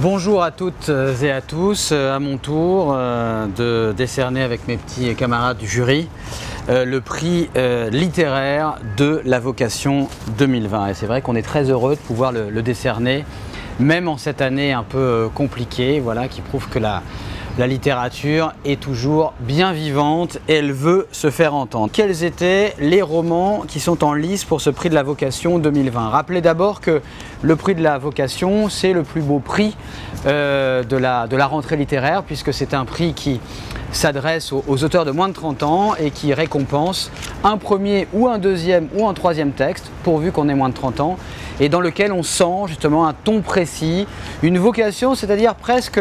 Bonjour à toutes et à tous, à mon tour de décerner avec mes petits camarades du jury le prix littéraire de la Vocation 2020. Et c'est vrai qu'on est très heureux de pouvoir le décerner, même en cette année un peu compliquée, voilà, qui prouve que la littérature est toujours bien vivante et elle veut se faire entendre. Quels étaient les romans qui sont en lice pour ce prix de la Vocation 2020? Rappelez d'abord que le prix de la Vocation, c'est le plus beau prix de la rentrée littéraire, puisque c'est un prix qui s'adresse aux auteurs de moins de 30 ans et qui récompense un premier ou un deuxième ou un troisième texte, pourvu qu'on ait moins de 30 ans, et dans lequel on sent justement un ton précis, une vocation, c'est-à-dire presque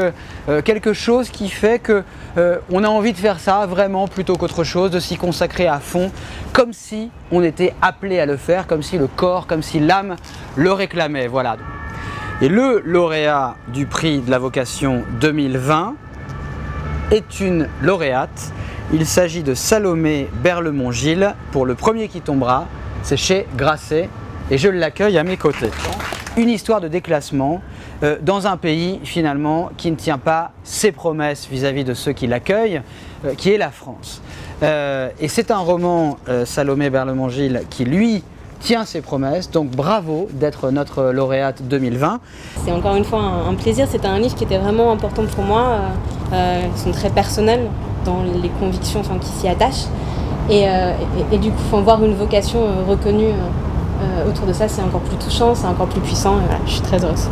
quelque chose qui fait qu'on a envie de faire ça vraiment plutôt qu'autre chose, de s'y consacrer à fond, comme si on était appelé à le faire, comme si le corps, comme si l'âme le réclamait. Voilà. Et le lauréat du prix de la Vocation 2020 est une lauréate. Il s'agit de Salomé Berlemont-Gilles. Pour le premier qui tombera, c'est chez Grasset et je l'accueille à mes côtés. Une histoire de déclassement dans un pays finalement qui ne tient pas ses promesses vis-à-vis de ceux qui l'accueillent, qui est la France. Et c'est un roman, Salomé Berlemont-Gilles, qui lui tient ses promesses, donc bravo d'être notre lauréate 2020. C'est encore une fois un plaisir, c'était un livre qui était vraiment important pour moi, ils sont très personnels dans les convictions qui s'y attachent et du coup voir une vocation reconnue autour de ça, c'est encore plus touchant, c'est encore plus puissant et voilà, je suis très heureuse.